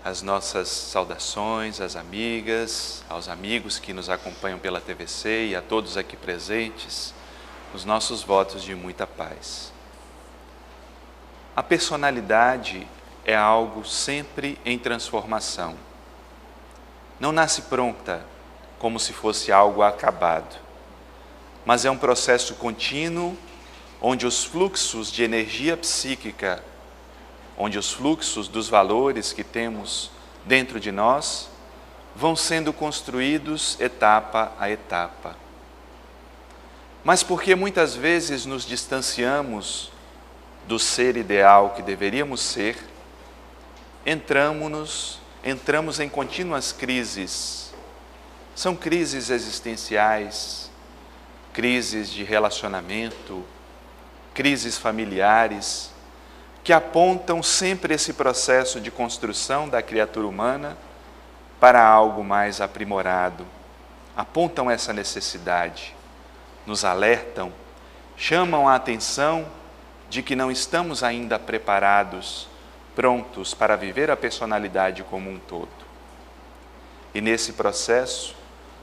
as nossas saudações às amigas, aos amigos que nos acompanham pela TVC e a todos aqui presentes, os nossos votos de muita paz. A personalidade é algo sempre em transformação. Não nasce pronta, como se fosse algo acabado, mas é um processo contínuo, onde os fluxos de energia psíquica, onde os fluxos dos valores que temos dentro de nós, vão sendo construídos etapa a etapa. Mas porque muitas vezes nos distanciamos do ser ideal que deveríamos ser, entramos em contínuas crises. São crises existenciais, crises de relacionamento, crises familiares, que apontam sempre esse processo de construção da criatura humana para algo mais aprimorado. Apontam essa necessidade, nos alertam, chamam a atenção de que não estamos ainda preparados, prontos para viver a personalidade como um todo. E nesse processo,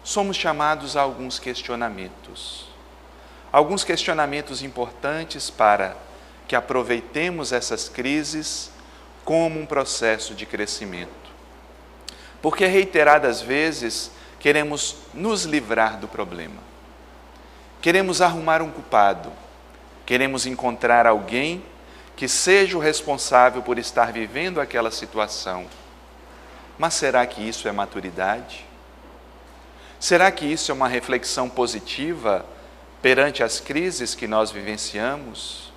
somos chamados a alguns questionamentos. Alguns questionamentos importantes para que aproveitemos essas crises como um processo de crescimento. Porque reiteradas vezes queremos nos livrar do problema. Queremos arrumar um culpado. Queremos encontrar alguém que seja o responsável por estar vivendo aquela situação. Mas será que isso é maturidade? Será que isso é uma reflexão positiva perante as crises que nós vivenciamos?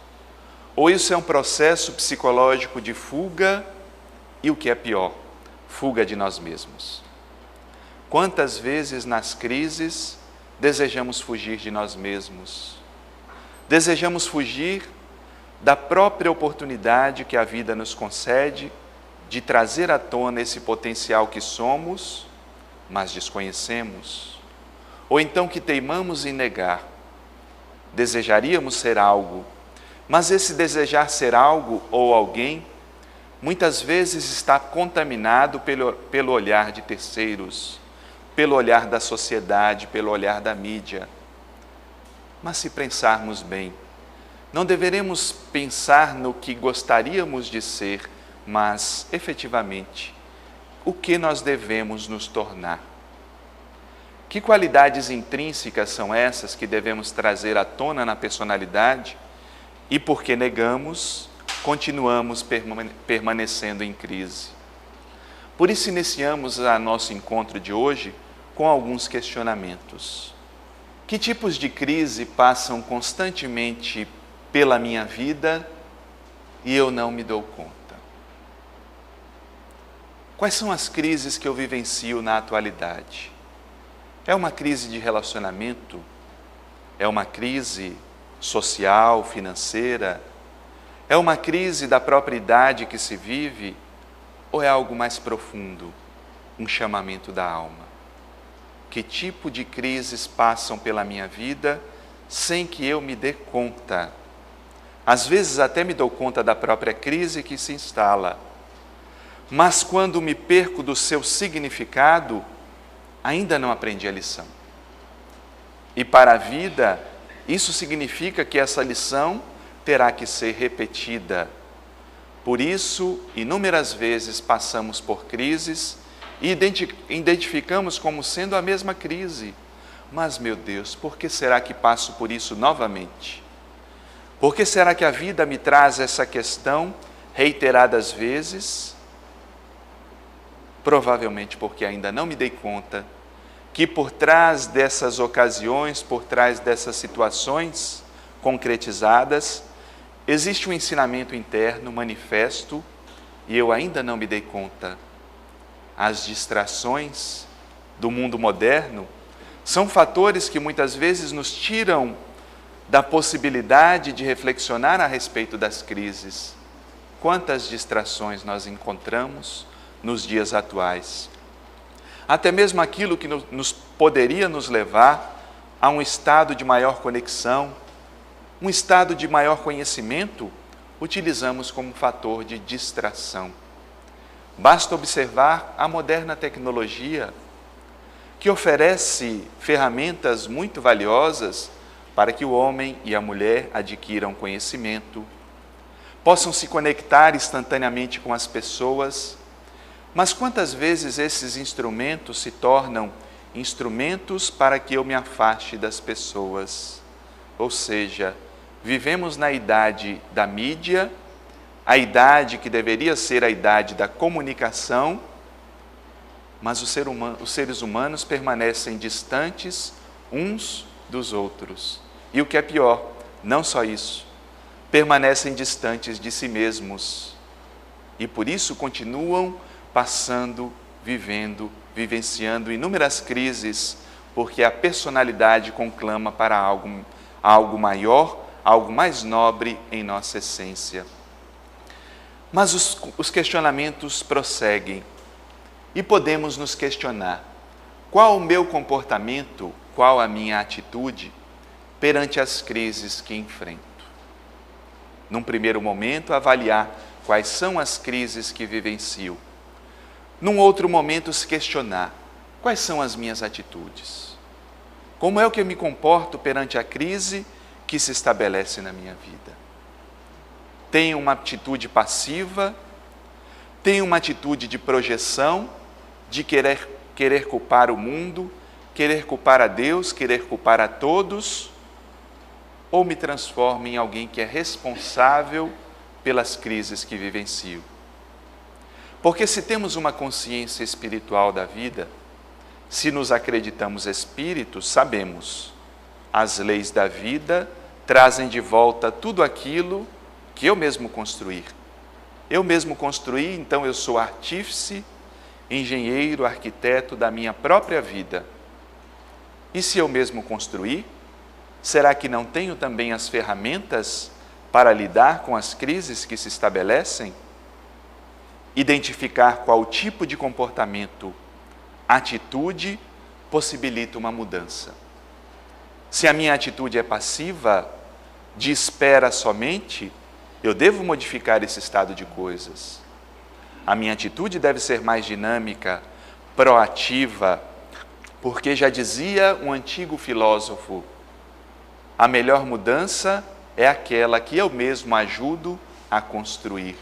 Ou isso é um processo psicológico de fuga e, o que é pior, fuga de nós mesmos? Quantas vezes nas crises desejamos fugir de nós mesmos? Desejamos fugir da própria oportunidade que a vida nos concede de trazer à tona esse potencial que somos, mas desconhecemos. Ou então que teimamos em negar. Desejaríamos ser algo, mas esse desejar ser algo ou alguém, muitas vezes está contaminado pelo olhar de terceiros, pelo olhar da sociedade, pelo olhar da mídia. Mas se pensarmos bem, não deveremos pensar no que gostaríamos de ser, mas, efetivamente, o que nós devemos nos tornar. Que qualidades intrínsecas são essas que devemos trazer à tona na personalidade e, porque negamos, continuamos permanecendo em crise? Por isso, iniciamos o nosso encontro de hoje com alguns questionamentos. Que tipos de crise passam constantemente pela minha vida e eu não me dou conta? Quais são as crises que eu vivencio na atualidade? É uma crise de relacionamento? É uma crise social, financeira? É uma crise da própria idade que se vive? Ou é algo mais profundo, um chamamento da alma? Que tipo de crises passam pela minha vida sem que eu me dê conta? Às vezes até me dou conta da própria crise que se instala, mas quando me perco do seu significado, ainda não aprendi a lição. E para a vida, isso significa que essa lição terá que ser repetida. Por isso, inúmeras vezes passamos por crises e identificamos como sendo a mesma crise. Mas, meu Deus, por que será que passo por isso novamente? Por que será que a vida me traz essa questão reiteradas vezes? Provavelmente porque ainda não me dei conta que por trás dessas ocasiões, por trás dessas situações concretizadas, existe um ensinamento interno, manifesto, e eu ainda não me dei conta. As distrações do mundo moderno são fatores que muitas vezes nos tiram da possibilidade de reflexionar a respeito das crises. Quantas distrações nós encontramos nos dias atuais? Até mesmo aquilo que poderia nos levar a um estado de maior conexão, um estado de maior conhecimento, utilizamos como fator de distração. Basta observar a moderna tecnologia, que oferece ferramentas muito valiosas para que o homem e a mulher adquiram conhecimento, possam se conectar instantaneamente com as pessoas. Mas quantas vezes esses instrumentos se tornam instrumentos para que eu me afaste das pessoas? Ou seja, vivemos na idade da mídia, a idade que deveria ser a idade da comunicação, mas os seres humanos permanecem distantes uns dos outros. E o que é pior, não só isso, permanecem distantes de si mesmos. E por isso continuam passando, vivenciando inúmeras crises, porque a personalidade conclama para algo maior, algo mais nobre em nossa essência. Mas os questionamentos prosseguem e podemos nos questionar: qual o meu comportamento, qual a minha atitude perante as crises que enfrento? Num primeiro momento, avaliar quais são as crises que vivencio. Num outro momento, se questionar: quais são as minhas atitudes? Como é que eu me comporto perante a crise que se estabelece na minha vida? Tenho uma atitude passiva? Tenho uma atitude de projeção, de querer culpar o mundo, querer culpar a Deus, querer culpar a todos? Ou me transformo em alguém que é responsável pelas crises que vivencio? Porque se temos uma consciência espiritual da vida, se nos acreditamos espíritos, sabemos, as leis da vida trazem de volta tudo aquilo que eu mesmo construí. Eu mesmo construí, então eu sou artífice, engenheiro, arquiteto da minha própria vida. E se eu mesmo construí, será que não tenho também as ferramentas para lidar com as crises que se estabelecem? Identificar qual tipo de comportamento, atitude, possibilita uma mudança. Se a minha atitude é passiva, de espera somente, eu devo modificar esse estado de coisas. A minha atitude deve ser mais dinâmica, proativa, porque já dizia um antigo filósofo: a melhor mudança é aquela que eu mesmo ajudo a construir.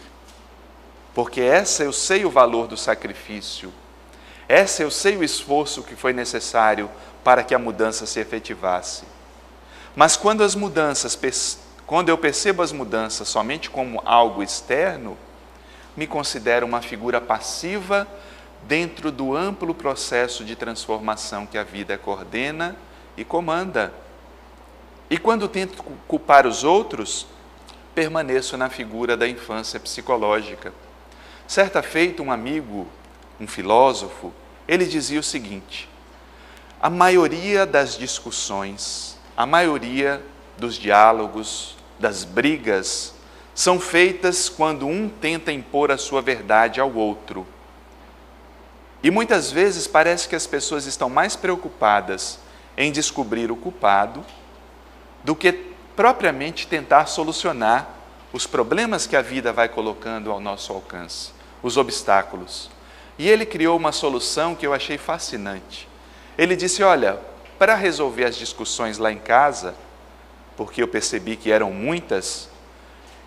Porque essa eu sei o valor do sacrifício, essa eu sei o esforço que foi necessário para que a mudança se efetivasse. Mas quando eu percebo as mudanças somente como algo externo, me considero uma figura passiva dentro do amplo processo de transformação que a vida coordena e comanda. E quando tento culpar os outros, permaneço na figura da infância psicológica. Certa feita, um amigo, um filósofo, ele dizia o seguinte: a maioria das discussões, a maioria dos diálogos, das brigas, são feitas quando um tenta impor a sua verdade ao outro. E muitas vezes parece que as pessoas estão mais preocupadas em descobrir o culpado do que propriamente tentar solucionar os problemas que a vida vai colocando ao nosso alcance, os obstáculos. E ele criou uma solução que eu achei fascinante. Ele disse: olha, para resolver as discussões lá em casa, porque eu percebi que eram muitas,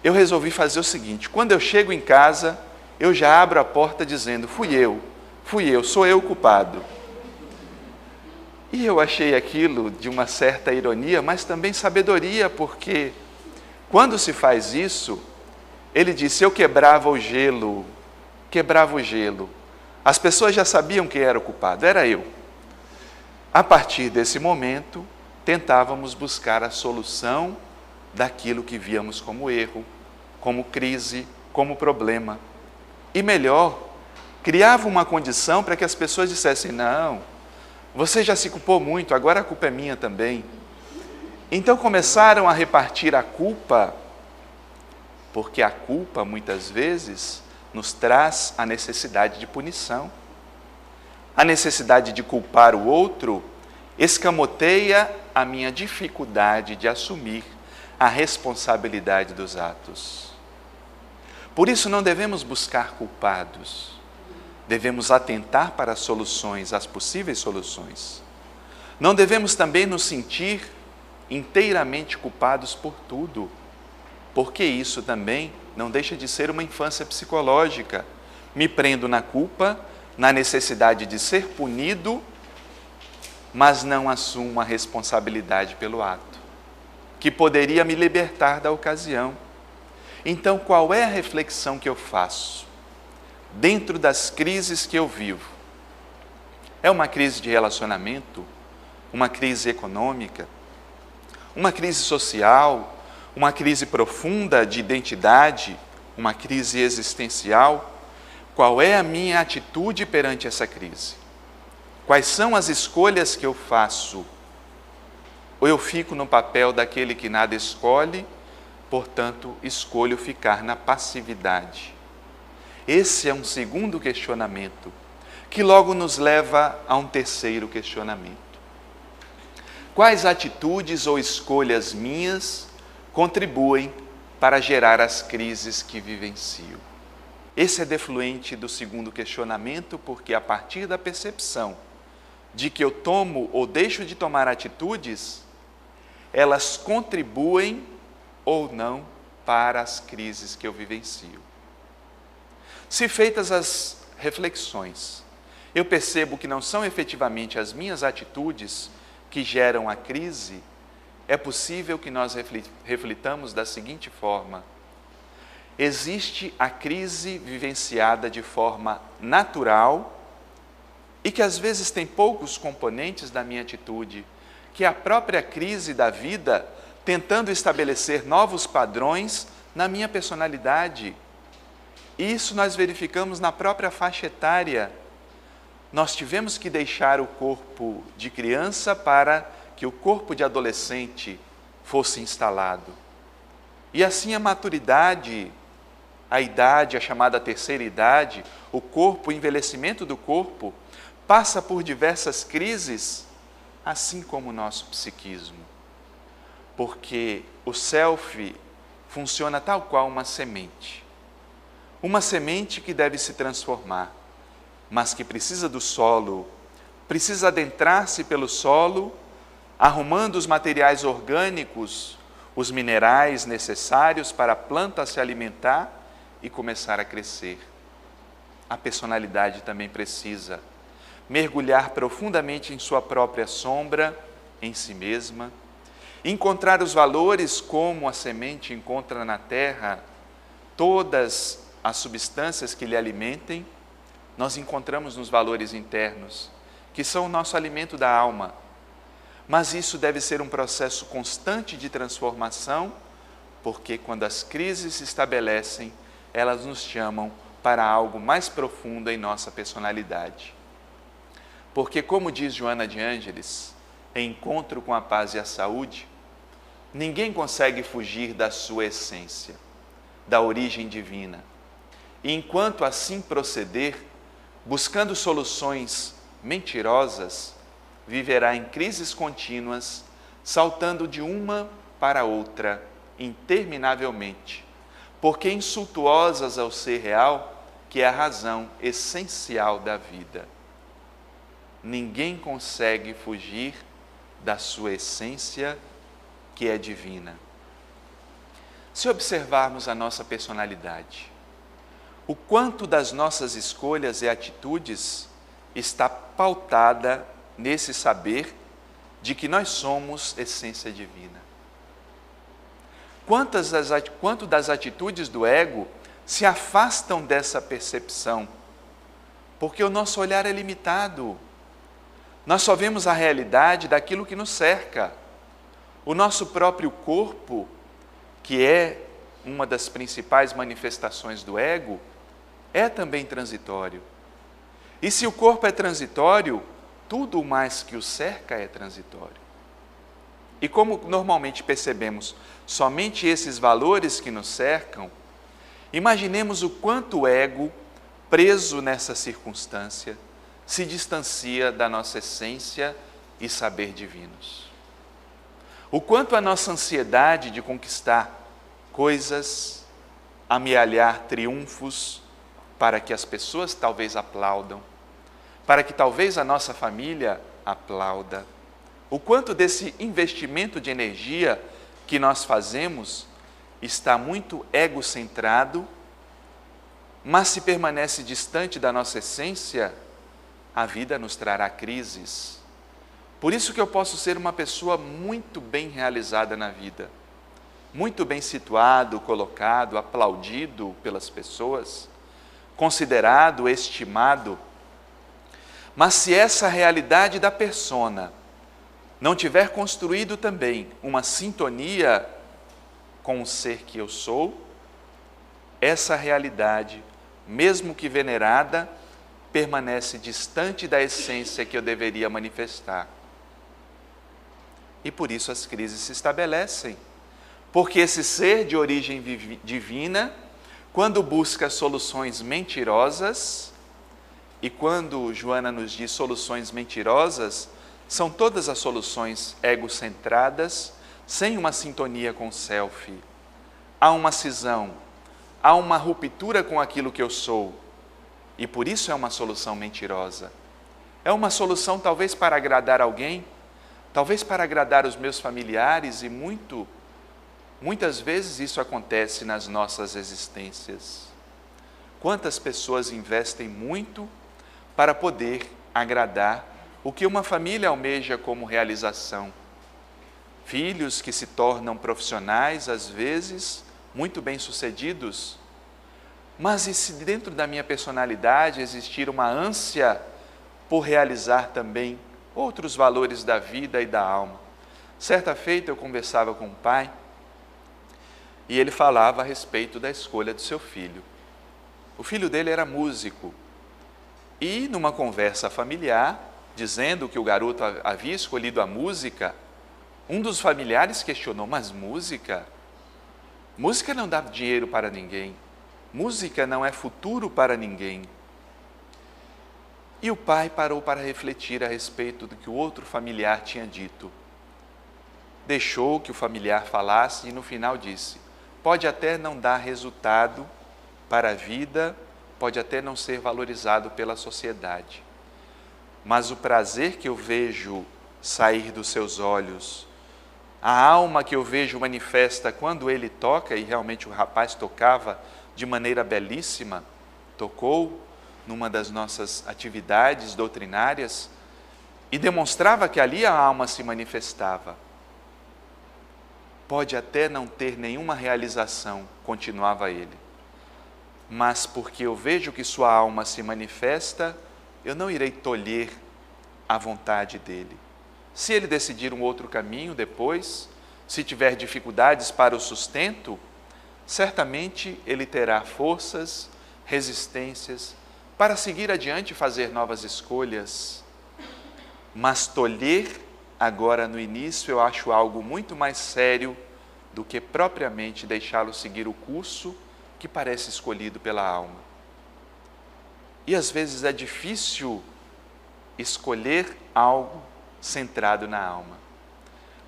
eu resolvi fazer o seguinte: quando eu chego em casa, eu já abro a porta dizendo: fui eu, sou eu o culpado. E eu achei aquilo de uma certa ironia, mas também sabedoria, porque quando se faz isso, ele disse: eu quebrava o gelo. As pessoas já sabiam quem era o culpado, era eu. A partir desse momento, tentávamos buscar a solução daquilo que víamos como erro, como crise, como problema. E melhor, criava uma condição para que as pessoas dissessem: não, você já se culpou muito, agora a culpa é minha também. Então começaram a repartir a culpa, porque a culpa muitas vezes nos traz a necessidade de punição. A necessidade de culpar o outro escamoteia a minha dificuldade de assumir a responsabilidade dos atos. Por isso não devemos buscar culpados, devemos atentar para as soluções, as possíveis soluções. Não devemos também nos sentir inteiramente culpados por tudo, porque isso também não deixa de ser uma infância psicológica. Me prendo na culpa, na necessidade de ser punido, mas não assumo a responsabilidade pelo ato, que poderia me libertar da ocasião. Então, qual é a reflexão que eu faço dentro das crises que eu vivo? É uma crise de relacionamento, uma crise econômica, uma crise social, uma crise profunda de identidade, uma crise existencial? Qual é a minha atitude perante essa crise? Quais são as escolhas que eu faço? Ou eu fico no papel daquele que nada escolhe, portanto, escolho ficar na passividade? Esse é um segundo questionamento, que logo nos leva a um terceiro questionamento. Quais atitudes ou escolhas minhas contribuem para gerar as crises que vivencio? Esse é defluente do segundo questionamento, porque a partir da percepção de que eu tomo ou deixo de tomar atitudes, elas contribuem ou não para as crises que eu vivencio. Se feitas as reflexões, eu percebo que não são efetivamente as minhas atitudes que geram a crise, é possível que nós reflitamos da seguinte forma: existe a crise vivenciada de forma natural e que às vezes tem poucos componentes da minha atitude, que é a própria crise da vida tentando estabelecer novos padrões na minha personalidade. Isso nós verificamos na própria faixa etária. Nós tivemos que deixar o corpo de criança para que o corpo de adolescente fosse instalado. E assim a maturidade, a idade, a chamada terceira idade, o corpo, o envelhecimento do corpo, passa por diversas crises, assim como o nosso psiquismo. Porque o self funciona tal qual uma semente. Uma semente que deve se transformar, mas que precisa do solo, precisa adentrar-se pelo solo, arrumando os materiais orgânicos, os minerais necessários para a planta se alimentar e começar a crescer. A personalidade também precisa mergulhar profundamente em sua própria sombra, em si mesma, encontrar os valores como a semente encontra na terra, todas as substâncias que lhe alimentem, nós encontramos nos valores internos, que são o nosso alimento da alma. Mas isso deve ser um processo constante de transformação, porque quando as crises se estabelecem, elas nos chamam para algo mais profundo em nossa personalidade. Porque, como diz Joana de Ângeles, em Encontro com a Paz e a Saúde, ninguém consegue fugir da sua essência, da origem divina. E enquanto assim proceder, buscando soluções mentirosas, viverá em crises contínuas, saltando de uma para outra interminavelmente, porque insultuosas ao ser real, que é a razão essencial da vida. Ninguém consegue fugir da sua essência, que é divina. Se observarmos a nossa personalidade, o quanto das nossas escolhas e atitudes está pautada nesse saber de que nós somos essência divina. Quanto das atitudes do ego se afastam dessa percepção, porque o nosso olhar é limitado. Nós só vemos a realidade daquilo que nos cerca. O nosso próprio corpo, que é uma das principais manifestações do ego, é também transitório. E se o corpo é transitório, tudo o mais que o cerca é transitório. E como normalmente percebemos somente esses valores que nos cercam, imaginemos o quanto o ego, preso nessa circunstância, se distancia da nossa essência e saber divinos. O quanto a nossa ansiedade de conquistar coisas, amealhar triunfos, para que as pessoas talvez aplaudam, para que talvez a nossa família aplauda. O quanto desse investimento de energia que nós fazemos está muito egocentrado, mas se permanece distante da nossa essência, a vida nos trará crises. Por isso que eu posso ser uma pessoa muito bem realizada na vida, muito bem situado, colocado, aplaudido pelas pessoas, considerado, estimado. Mas se essa realidade da persona não tiver construído também uma sintonia com o ser que eu sou, essa realidade, mesmo que venerada, permanece distante da essência que eu deveria manifestar. E por isso as crises se estabelecem. Porque esse ser de origem divina, quando busca soluções mentirosas, e quando Joana nos diz soluções mentirosas, são todas as soluções egocentradas, sem uma sintonia com o self. Há uma cisão, há uma ruptura com aquilo que eu sou, e por isso é uma solução mentirosa. É uma solução talvez para agradar alguém, talvez para agradar os meus familiares, e muitas vezes isso acontece nas nossas existências. Quantas pessoas investem muito para poder agradar o que uma família almeja como realização? Filhos que se tornam profissionais, às vezes, muito bem-sucedidos. Mas e se dentro da minha personalidade existir uma ânsia por realizar também outros valores da vida e da alma? Certa feita eu conversava com um pai e ele falava a respeito da escolha do seu filho. O filho dele era músico e numa conversa familiar, dizendo que o garoto havia escolhido a música, um dos familiares questionou: mas música? Música não dá dinheiro para ninguém. Música não é futuro para ninguém. E o pai parou para refletir a respeito do que o outro familiar tinha dito. Deixou que o familiar falasse e no final disse: pode até não dar resultado para a vida, pode até não ser valorizado pela sociedade, mas o prazer que eu vejo sair dos seus olhos, a alma que eu vejo manifesta quando ele toca, e realmente o rapaz tocava de maneira belíssima, tocou numa das nossas atividades doutrinárias e demonstrava que ali a alma se manifestava. Pode até não ter nenhuma realização, continuava ele, mas porque eu vejo que sua alma se manifesta, eu não irei tolher a vontade dele. Se ele decidir um outro caminho depois, se tiver dificuldades para o sustento, certamente ele terá forças, resistências para seguir adiante e fazer novas escolhas. Mas tolher agora no início eu acho algo muito mais sério do que propriamente deixá-lo seguir o curso que parece escolhido pela alma. E às vezes é difícil escolher algo centrado na alma.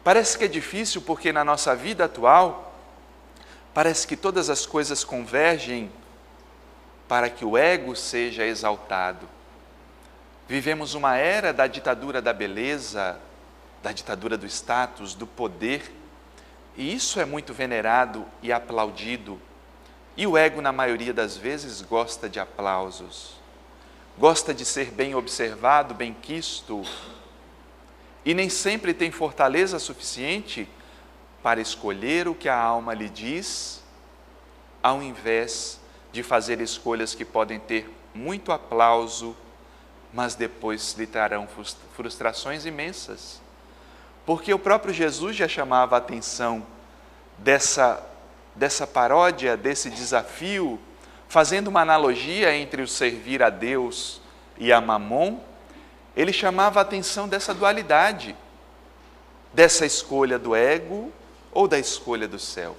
Parece que é difícil porque na nossa vida atual, parece que todas as coisas convergem para que o ego seja exaltado. Vivemos uma era da ditadura da beleza, da ditadura do status, do poder, e isso é muito venerado e aplaudido. E o ego, na maioria das vezes, gosta de aplausos, gosta de ser bem observado, bem quisto, e nem sempre tem fortaleza suficiente para escolher o que a alma lhe diz, ao invés de fazer escolhas que podem ter muito aplauso, mas depois lhe trarão frustrações imensas. Porque o próprio Jesus já chamava a atenção dessa paródia, desse desafio, fazendo uma analogia entre o servir a Deus e a Mamon. Ele chamava a atenção dessa dualidade, dessa escolha do ego ou da escolha do self,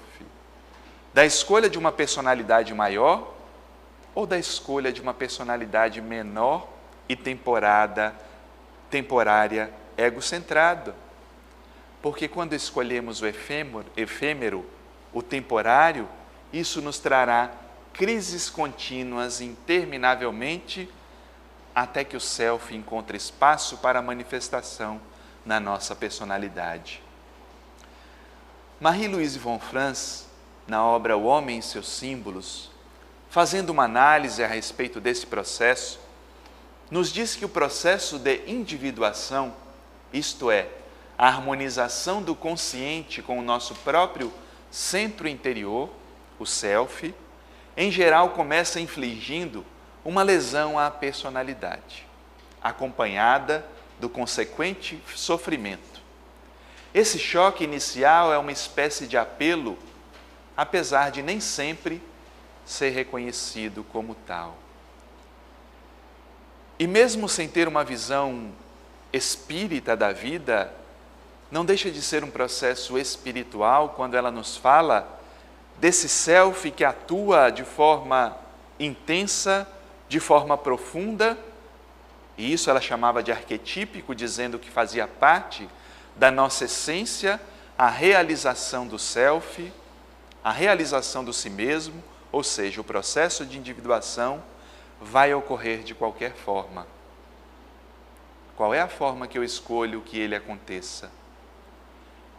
da escolha de uma personalidade maior ou da escolha de uma personalidade menor e temporária, egocentrada. Porque quando escolhemos o efêmero, o temporário, isso nos trará crises contínuas interminavelmente, até que o self encontre espaço para a manifestação na nossa personalidade. Marie-Louise von Franz, na obra O Homem e seus Símbolos, fazendo uma análise a respeito desse processo, nos diz que o processo de individuação, isto é, a harmonização do consciente com o nosso próprio centro interior, o self, em geral começa infligindo uma lesão à personalidade, acompanhada do consequente sofrimento. Esse choque inicial é uma espécie de apelo, apesar de nem sempre ser reconhecido como tal. E mesmo sem ter uma visão espírita da vida, não deixa de ser um processo espiritual quando ela nos fala desse self que atua de forma intensa, de forma profunda, e isso ela chamava de arquetípico, dizendo que fazia parte da nossa essência, a realização do self, a realização do si mesmo, ou seja, o processo de individuação vai ocorrer de qualquer forma. Qual é a forma que eu escolho que ele aconteça?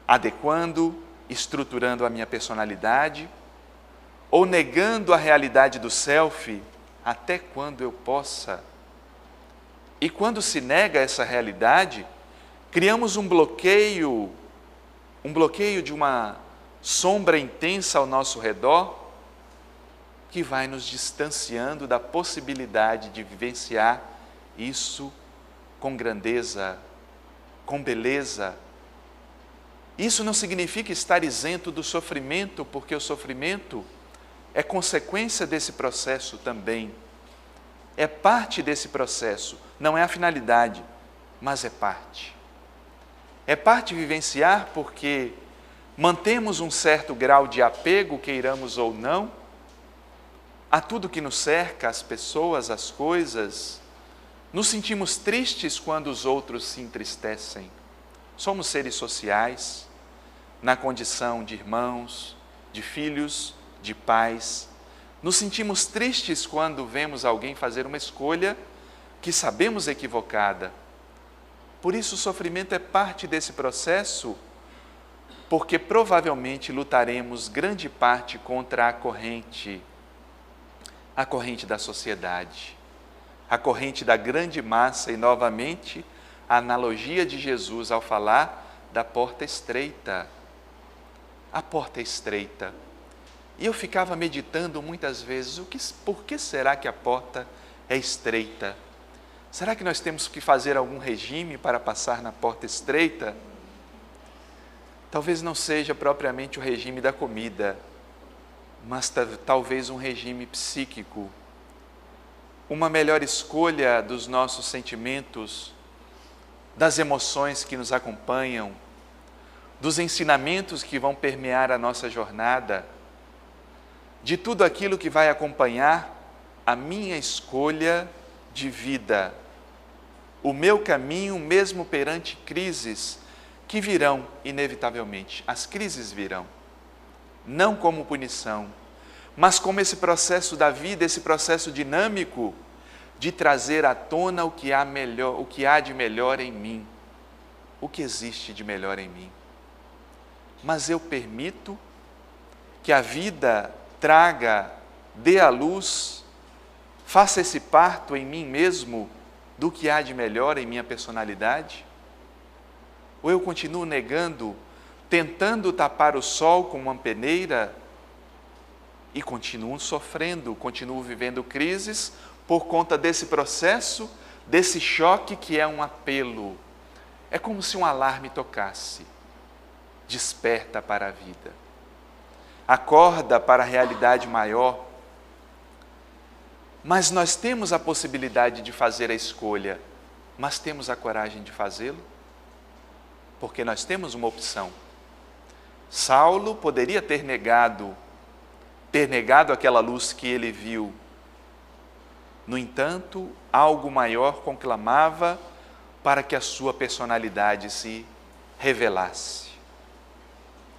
Adequando, estruturando a minha personalidade, ou negando a realidade do self até quando eu possa. E quando se nega essa realidade, criamos um bloqueio de uma sombra intensa ao nosso redor, que vai nos distanciando da possibilidade de vivenciar isso com grandeza, com beleza. Isso não significa estar isento do sofrimento, porque o sofrimento é consequência desse processo também. É parte desse processo, não é a finalidade, mas é parte. É parte vivenciar porque mantemos um certo grau de apego, queiramos ou não, a tudo que nos cerca, as pessoas, as coisas. Nos sentimos tristes quando os outros se entristecem. Somos seres sociais, na condição de irmãos, de filhos, de pais. Nos sentimos tristes quando vemos alguém fazer uma escolha que sabemos equivocada. Por isso o sofrimento é parte desse processo, porque provavelmente lutaremos grande parte contra a corrente da sociedade, a corrente da grande massa, e novamente a analogia de Jesus ao falar da porta estreita. A porta é estreita. E eu ficava meditando muitas vezes, por que será que a porta é estreita? Será que nós temos que fazer algum regime para passar na porta estreita? Talvez não seja propriamente o regime da comida, mas talvez um regime psíquico, uma melhor escolha dos nossos sentimentos, das emoções que nos acompanham, dos ensinamentos que vão permear a nossa jornada, de tudo aquilo que vai acompanhar a minha escolha de vida, o meu caminho mesmo perante crises que virão inevitavelmente. As crises virão, não como punição, mas como esse processo da vida, esse processo dinâmico de trazer à tona o que há de melhor em mim, o que existe de melhor em mim. Mas eu permito que a vida traga, dê à luz, faça esse parto em mim mesmo do que há de melhor em minha personalidade? Ou eu continuo negando, tentando tapar o sol com uma peneira e continuo sofrendo, continuo vivendo crises por conta desse processo, desse choque que é um apelo. É como se um alarme tocasse. Desperta para a vida. Acorda para a realidade maior. Mas nós temos a possibilidade de fazer a escolha, mas temos a coragem de fazê-lo? Porque nós temos uma opção. Saulo poderia ter negado aquela luz que ele viu. No entanto, algo maior conclamava para que a sua personalidade se revelasse.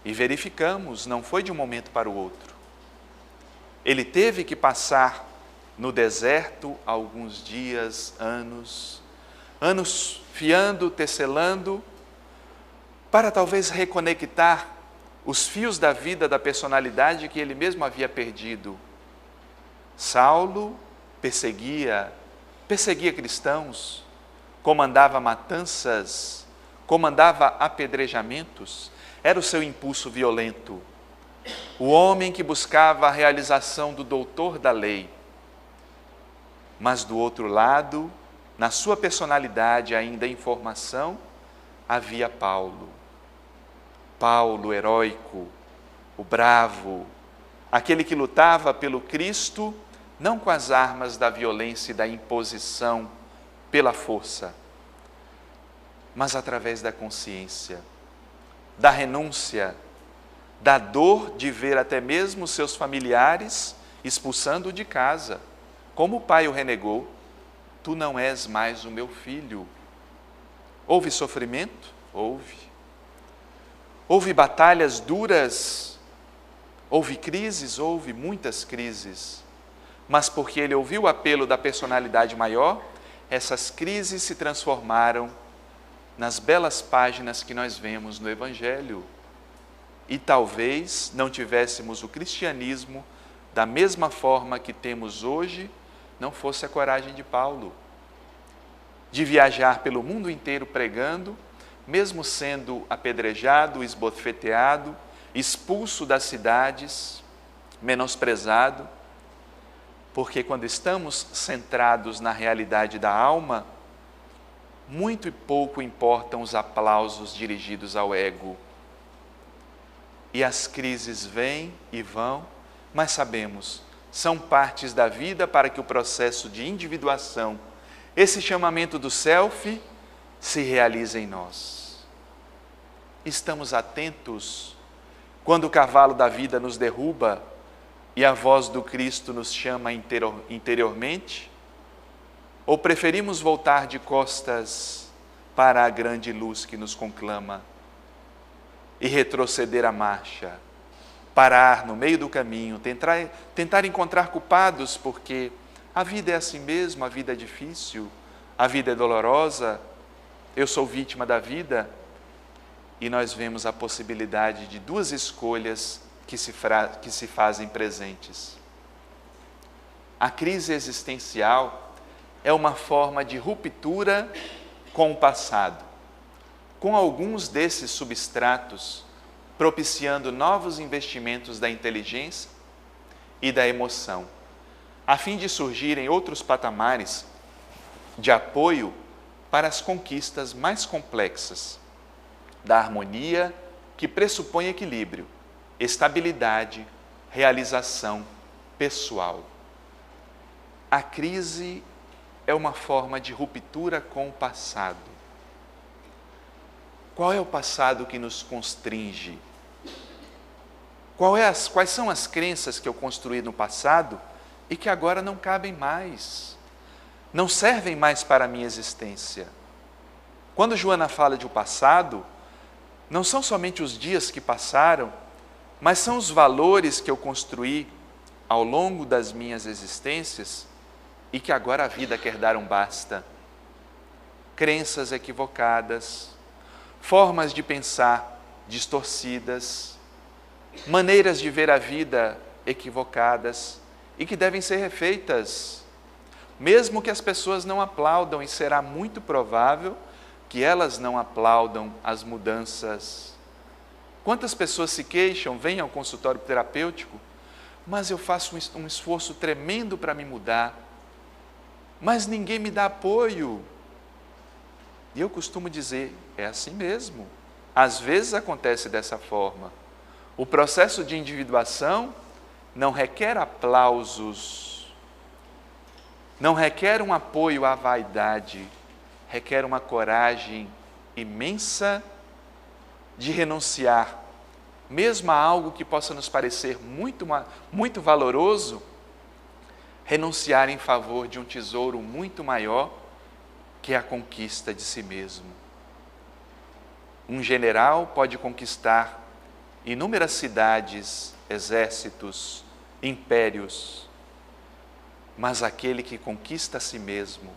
E verificamos, não foi de um momento para o outro. Ele teve que passar no deserto alguns dias, anos fiando, tecelando, para talvez reconectar os fios da vida, da personalidade que ele mesmo havia perdido. Saulo perseguia cristãos, comandava matanças, comandava apedrejamentos, era o seu impulso violento. O homem que buscava a realização do doutor da lei. Mas do outro lado, na sua personalidade ainda em formação, havia Paulo. Paulo heróico, o bravo, aquele que lutava pelo Cristo, não com as armas da violência e da imposição pela força, mas através da consciência, da renúncia, da dor de ver até mesmo seus familiares expulsando-o de casa. Como o pai o renegou, tu não és mais o meu filho. Houve sofrimento? Houve. Houve batalhas duras, houve crises, houve muitas crises. Mas porque ele ouviu o apelo da personalidade maior, essas crises se transformaram nas belas páginas que nós vemos no Evangelho. E talvez não tivéssemos o cristianismo da mesma forma que temos hoje, não fosse a coragem de Paulo, de viajar pelo mundo inteiro pregando, mesmo sendo apedrejado, esbofeteado, expulso das cidades, menosprezado, porque quando estamos centrados na realidade da alma, muito e pouco importam os aplausos dirigidos ao ego. E as crises vêm e vão, mas sabemos, são partes da vida para que o processo de individuação, esse chamamento do self, se realize em nós. Estamos atentos quando o cavalo da vida nos derruba e a voz do Cristo nos chama interiormente? Ou preferimos voltar de costas para a grande luz que nos conclama e retroceder a marcha, parar no meio do caminho, tentar encontrar culpados, porque a vida é assim mesmo, a vida é difícil, a vida é dolorosa, eu sou vítima da vida, e nós vemos a possibilidade de duas escolhas que se fazem presentes. A crise existencial é uma forma de ruptura com o passado, com alguns desses substratos propiciando novos investimentos da inteligência e da emoção, a fim de surgirem outros patamares de apoio para as conquistas mais complexas da harmonia que pressupõe equilíbrio, estabilidade, realização pessoal. A crise é uma forma de ruptura com o passado. Qual é o passado que nos constringe? Quais são as crenças que eu construí no passado e que agora não cabem mais, não servem mais para a minha existência? Quando Joana fala de o passado, não são somente os dias que passaram, mas são os valores que eu construí ao longo das minhas existências e que agora a vida quer dar um basta. Crenças equivocadas, formas de pensar distorcidas, maneiras de ver a vida equivocadas e que devem ser refeitas, mesmo que as pessoas não aplaudam, e será muito provável que elas não aplaudam as mudanças. Quantas pessoas se queixam, vêm ao consultório terapêutico, mas eu faço um esforço tremendo para me mudar, mas ninguém me dá apoio. E eu costumo dizer, é assim mesmo. Às vezes acontece dessa forma. O processo de individuação não requer aplausos, não requer um apoio à vaidade, requer uma coragem imensa de renunciar, mesmo a algo que possa nos parecer muito valoroso, renunciar em favor de um tesouro muito maior, que é a conquista de si mesmo. Um general pode conquistar inúmeras cidades, exércitos, impérios, mas aquele que conquista a si mesmo,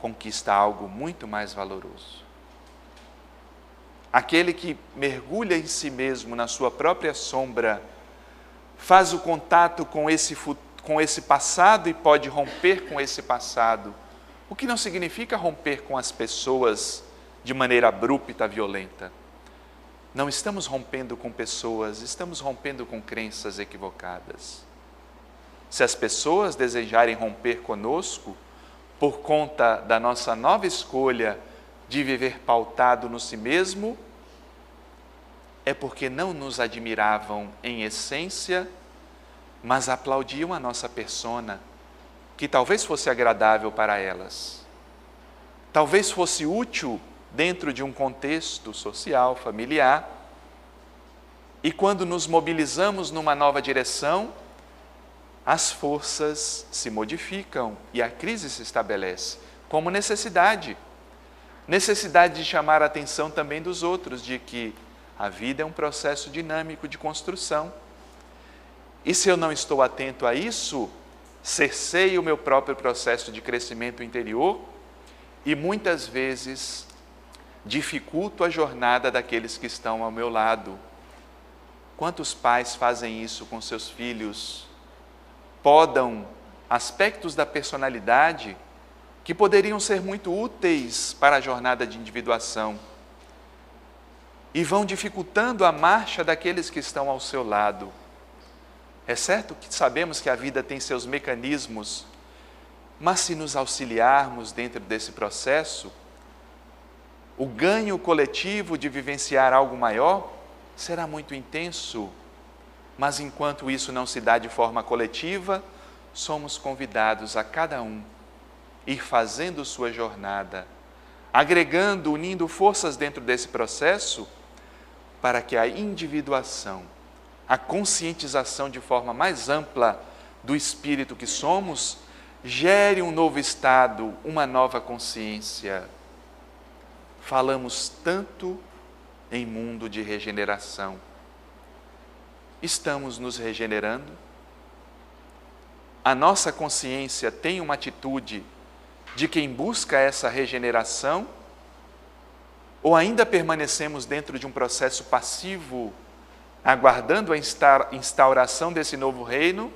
conquista algo muito mais valoroso. Aquele que mergulha em si mesmo, na sua própria sombra, faz o contato com esse passado e pode romper com esse passado, o que não significa romper com as pessoas de maneira abrupta, violenta. Não estamos rompendo com pessoas, estamos rompendo com crenças equivocadas. Se as pessoas desejarem romper conosco, por conta da nossa nova escolha de viver pautado no si mesmo, é porque não nos admiravam em essência, mas aplaudiam a nossa persona, que talvez fosse agradável para elas, talvez fosse útil dentro de um contexto social, familiar, e quando nos mobilizamos numa nova direção, as forças se modificam e a crise se estabelece como necessidade. Necessidade de chamar a atenção também dos outros, de que a vida é um processo dinâmico de construção. E se eu não estou atento a isso, cerceio o meu próprio processo de crescimento interior e muitas vezes dificulto a jornada daqueles que estão ao meu lado. Quantos pais fazem isso com seus filhos? Podam aspectos da personalidade que poderiam ser muito úteis para a jornada de individuação e vão dificultando a marcha daqueles que estão ao seu lado. É certo que sabemos que a vida tem seus mecanismos, mas se nos auxiliarmos dentro desse processo, o ganho coletivo de vivenciar algo maior será muito intenso. Mas enquanto isso não se dá de forma coletiva, somos convidados a cada um ir fazendo sua jornada, agregando, unindo forças dentro desse processo, para que a individuação, a conscientização de forma mais ampla do espírito que somos, gere um novo estado, uma nova consciência. Falamos tanto em mundo de regeneração. Estamos nos regenerando? A nossa consciência tem uma atitude de quem busca essa regeneração? Ou ainda permanecemos dentro de um processo passivo, aguardando a instauração desse novo reino,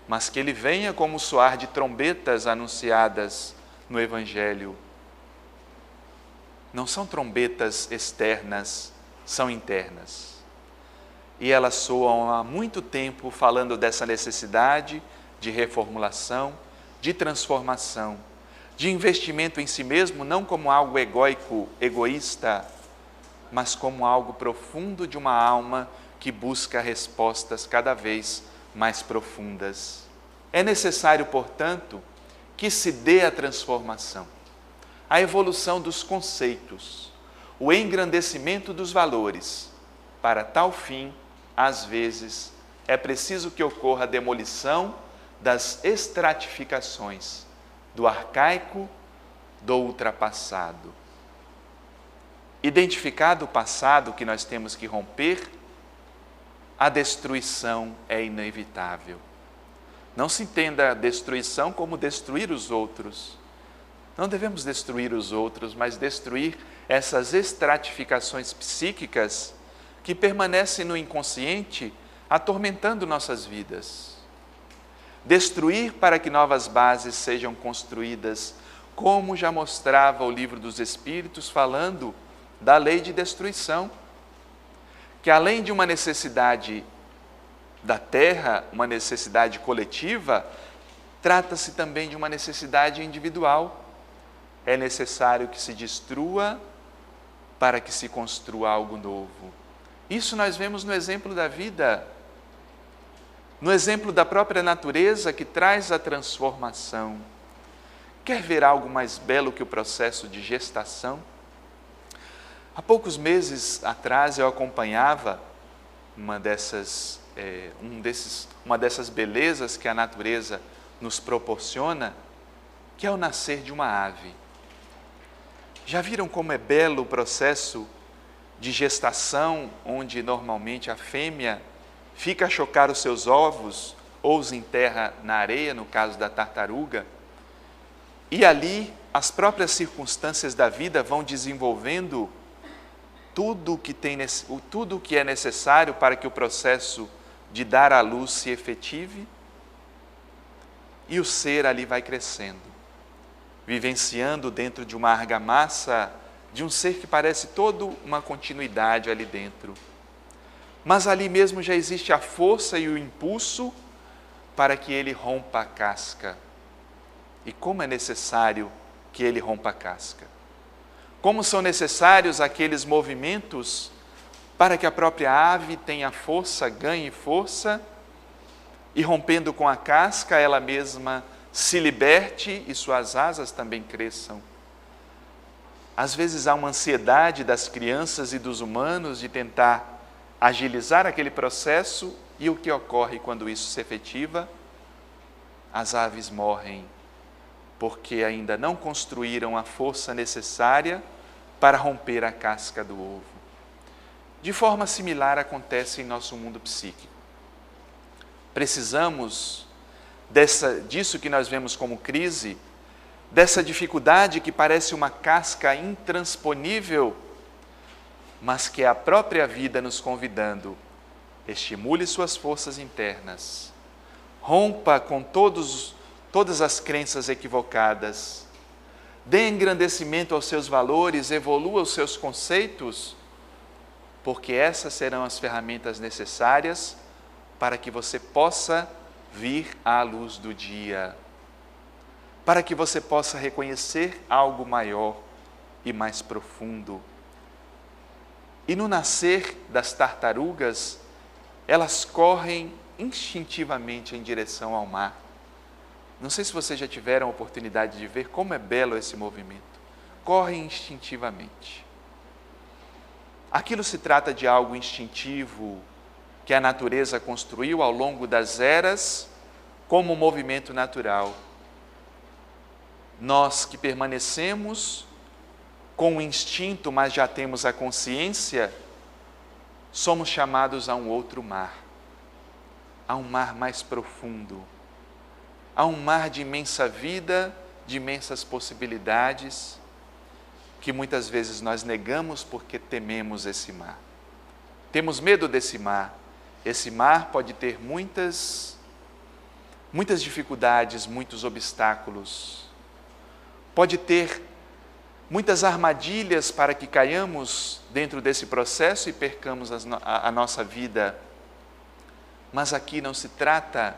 mas que ele venha como o soar de trombetas anunciadas no Evangelho? Não são trombetas externas, são internas. E elas soam há muito tempo falando dessa necessidade de reformulação, de transformação, de investimento em si mesmo, não como algo egóico, egoísta, mas como algo profundo de uma alma que busca respostas cada vez mais profundas. É necessário, portanto, que se dê a transformação, a evolução dos conceitos, o engrandecimento dos valores. Para tal fim, às vezes, é preciso que ocorra a demolição das estratificações, do arcaico, do ultrapassado. Identificado o passado que nós temos que romper, a destruição é inevitável. Não se entenda a destruição como destruir os outros. Não devemos destruir os outros, mas destruir essas estratificações psíquicas que permanecem no inconsciente, atormentando nossas vidas. Destruir para que novas bases sejam construídas, como já mostrava o Livro dos Espíritos, falando da lei de destruição, que além de uma necessidade da terra, uma necessidade coletiva, trata-se também de uma necessidade individual. É necessário que se destrua para que se construa algo novo. Isso nós vemos no exemplo da vida, no exemplo da própria natureza que traz a transformação. Quer ver algo mais belo que o processo de gestação? Há poucos meses atrás eu acompanhava uma dessas belezas que a natureza nos proporciona, que é o nascer de uma ave. Já viram como é belo o processo de gestação, onde normalmente a fêmea fica a chocar os seus ovos, ou os enterra na areia, no caso da tartaruga, e ali as próprias circunstâncias da vida vão desenvolvendo tudo o que é necessário para que o processo de dar à luz se efetive, e o ser ali vai crescendo, vivenciando dentro de uma argamassa de um ser que parece toda uma continuidade ali dentro. Mas ali mesmo já existe a força e o impulso para que ele rompa a casca. E como é necessário que ele rompa a casca? Como são necessários aqueles movimentos para que a própria ave tenha força, ganhe força, e rompendo com a casca, ela mesma se liberte e suas asas também cresçam. Às vezes há uma ansiedade das crianças e dos humanos de tentar agilizar aquele processo, e o que ocorre quando isso se efetiva? As aves morrem, porque ainda não construíram a força necessária para romper a casca do ovo. De forma similar acontece em nosso mundo psíquico. Precisamos disso que nós vemos como crise, dessa dificuldade que parece uma casca intransponível, mas que é a própria vida nos convidando. Estimule suas forças internas, rompa com todas as crenças equivocadas, dê engrandecimento aos seus valores, evolua os seus conceitos, porque essas serão as ferramentas necessárias para que você possa vir à luz do dia, para que você possa reconhecer algo maior e mais profundo. E no nascer das tartarugas, elas correm instintivamente em direção ao mar. Não sei se vocês já tiveram a oportunidade de ver como é belo esse movimento. Correm instintivamente. Aquilo se trata de algo instintivo que a natureza construiu ao longo das eras como um movimento natural. Nós que permanecemos com o instinto, mas já temos a consciência, somos chamados a um outro mar, a um mar mais profundo, a um mar de imensa vida, de imensas possibilidades, que muitas vezes nós negamos porque tememos esse mar. Temos medo desse mar. Esse mar pode ter muitas dificuldades, muitos obstáculos. Pode ter muitas armadilhas para que caiamos dentro desse processo e percamos a nossa vida. Mas aqui não se trata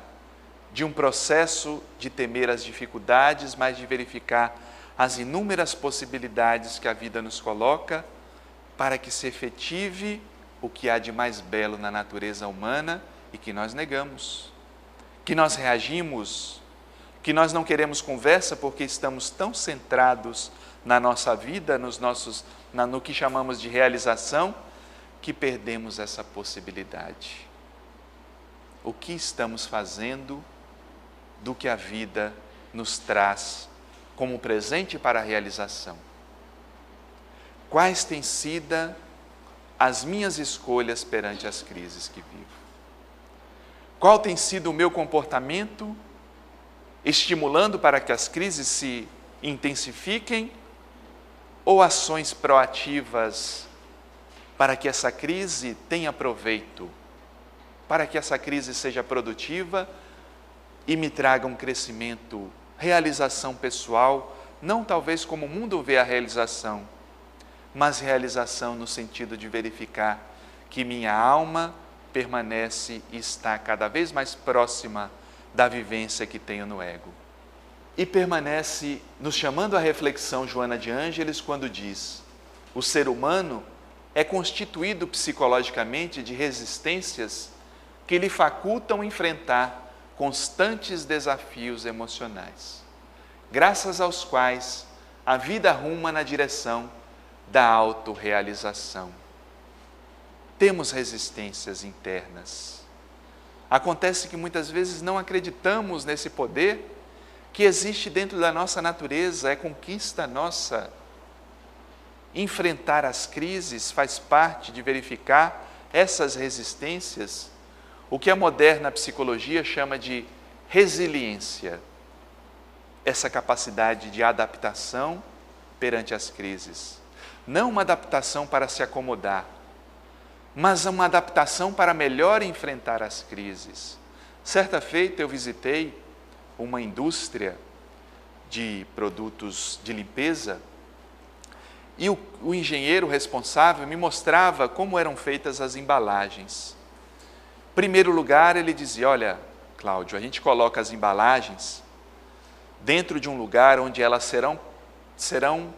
de um processo de temer as dificuldades, mas de verificar as inúmeras possibilidades que a vida nos coloca para que se efetive o que há de mais belo na natureza humana e que nós negamos, que nós reagimos, que nós não queremos conversa porque estamos tão centrados na nossa vida, no que chamamos de realização, que perdemos essa possibilidade. O que estamos fazendo do que a vida nos traz como presente para a realização? Quais têm sido as minhas escolhas perante as crises que vivo? Qual tem sido o meu comportamento estimulando para que as crises se intensifiquem, ou ações proativas para que essa crise tenha proveito, para que essa crise seja produtiva e me traga um crescimento, realização pessoal, não talvez como o mundo vê a realização, mas realização no sentido de verificar que minha alma permanece e está cada vez mais próxima da vivência que tenho no ego. E permanece nos chamando à reflexão Joana de Ângeles quando diz: o ser humano é constituído psicologicamente de resistências que lhe facultam enfrentar constantes desafios emocionais, graças aos quais a vida ruma na direção da autorrealização. Temos resistências internas. Acontece que muitas vezes não acreditamos nesse poder que existe dentro da nossa natureza, é conquista nossa. Enfrentar as crises faz parte de verificar essas resistências, o que a moderna psicologia chama de resiliência, essa capacidade de adaptação perante as crises. Não uma adaptação para se acomodar, mas uma adaptação para melhor enfrentar as crises. Certa feita eu visitei uma indústria de produtos de limpeza e o engenheiro responsável me mostrava como eram feitas as embalagens. Em primeiro lugar, ele dizia: olha, Cláudio, a gente coloca as embalagens dentro de um lugar onde elas serão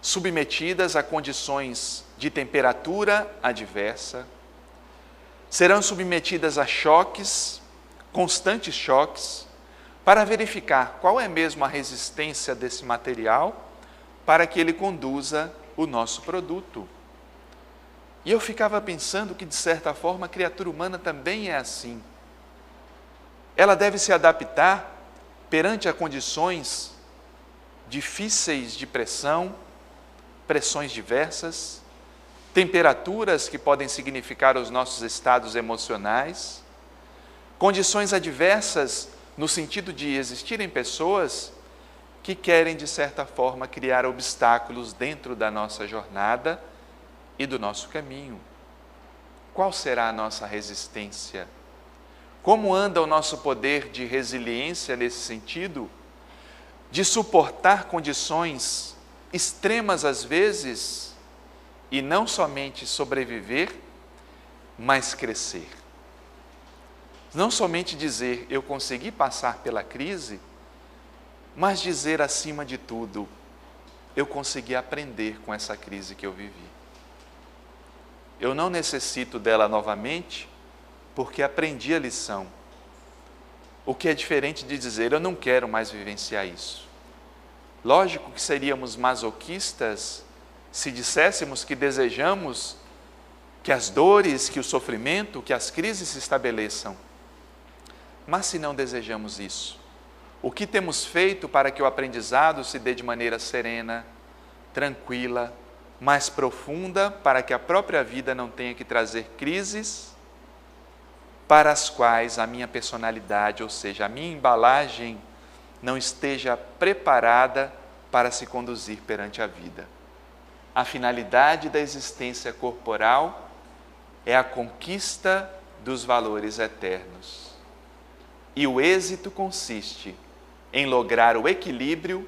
submetidas a condições de temperatura adversa, serão submetidas a choques, constantes choques, para verificar qual é mesmo a resistência desse material para que ele conduza o nosso produto. E eu ficava pensando que, de certa forma, a criatura humana também é assim. Ela deve se adaptar perante a condições difíceis de pressão, pressões diversas, temperaturas que podem significar os nossos estados emocionais, condições adversas no sentido de existirem pessoas que querem, de certa forma, criar obstáculos dentro da nossa jornada e do nosso caminho. Qual será a nossa resistência? Como anda o nosso poder de resiliência nesse sentido? De suportar condições extremas às vezes e não somente sobreviver, mas crescer. Não somente dizer, eu consegui passar pela crise, mas dizer acima de tudo, eu consegui aprender com essa crise que eu vivi. Eu não necessito dela novamente, porque aprendi a lição. O que é diferente de dizer, eu não quero mais vivenciar isso. Lógico que seríamos masoquistas se disséssemos que desejamos que as dores, que o sofrimento, que as crises se estabeleçam. Mas se não desejamos isso, o que temos feito para que o aprendizado se dê de maneira serena, tranquila, mais profunda, para que a própria vida não tenha que trazer crises para as quais a minha personalidade, ou seja, a minha embalagem, não esteja preparada para se conduzir perante a vida. A finalidade da existência corporal é a conquista dos valores eternos. E o êxito consiste em lograr o equilíbrio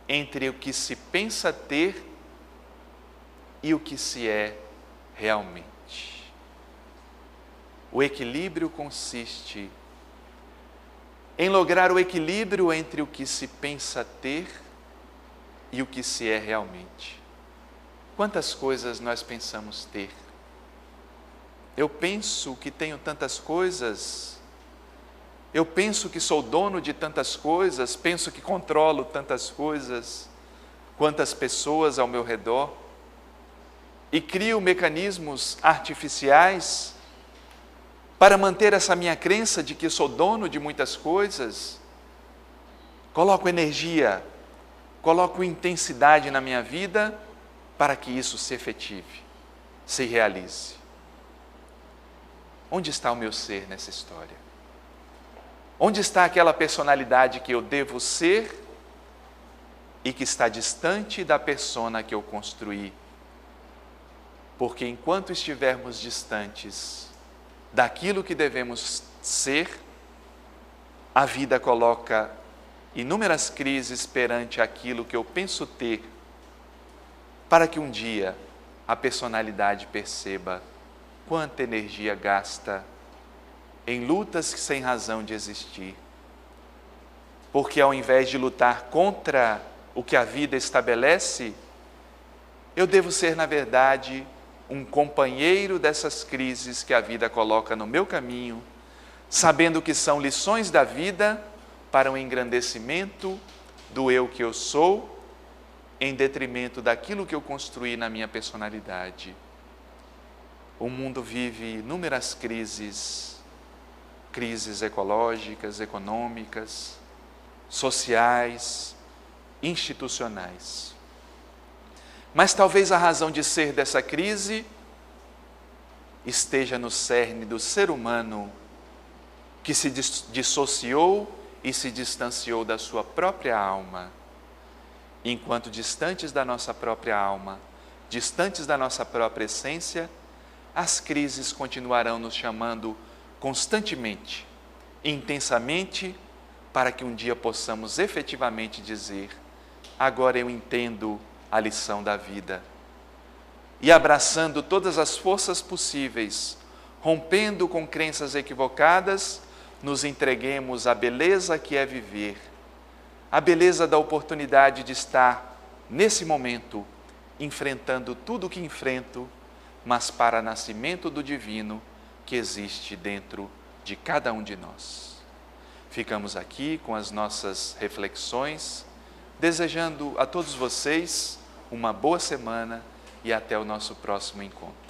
entre o que se pensa ter e o que se é realmente. O equilíbrio consiste em lograr o equilíbrio entre o que se pensa ter e o que se é realmente. Quantas coisas nós pensamos ter? Eu penso que tenho tantas coisas, eu penso que sou dono de tantas coisas, penso que controlo tantas coisas, quantas pessoas ao meu redor, e crio mecanismos artificiais para manter essa minha crença de que sou dono de muitas coisas. Coloco energia, coloco intensidade na minha vida para que isso se efetive, se realize. Onde está o meu ser nessa história? Onde está aquela personalidade que eu devo ser e que está distante da persona que eu construí? Porque enquanto estivermos distantes daquilo que devemos ser, a vida coloca inúmeras crises perante aquilo que eu penso ter, para que um dia a personalidade perceba quanta energia gasta em lutas sem razão de existir. Porque ao invés de lutar contra o que a vida estabelece, eu devo ser, na verdade, um companheiro dessas crises que a vida coloca no meu caminho, sabendo que são lições da vida para o engrandecimento do eu que eu sou, em detrimento daquilo que eu construí na minha personalidade. O mundo vive inúmeras crises ecológicas, econômicas, sociais, institucionais. Mas talvez a razão de ser dessa crise esteja no cerne do ser humano que se dissociou e se distanciou da sua própria alma. Enquanto distantes da nossa própria alma, distantes da nossa própria essência, as crises continuarão nos chamando constantemente, intensamente, para que um dia possamos efetivamente dizer: agora eu entendo a lição da vida. E abraçando todas as forças possíveis, rompendo com crenças equivocadas, nos entreguemos à beleza que é viver, a beleza da oportunidade de estar, nesse momento, enfrentando tudo o que enfrento, mas para nascimento do divino que existe dentro de cada um de nós. Ficamos aqui com as nossas reflexões, desejando a todos vocês uma boa semana e até o nosso próximo encontro.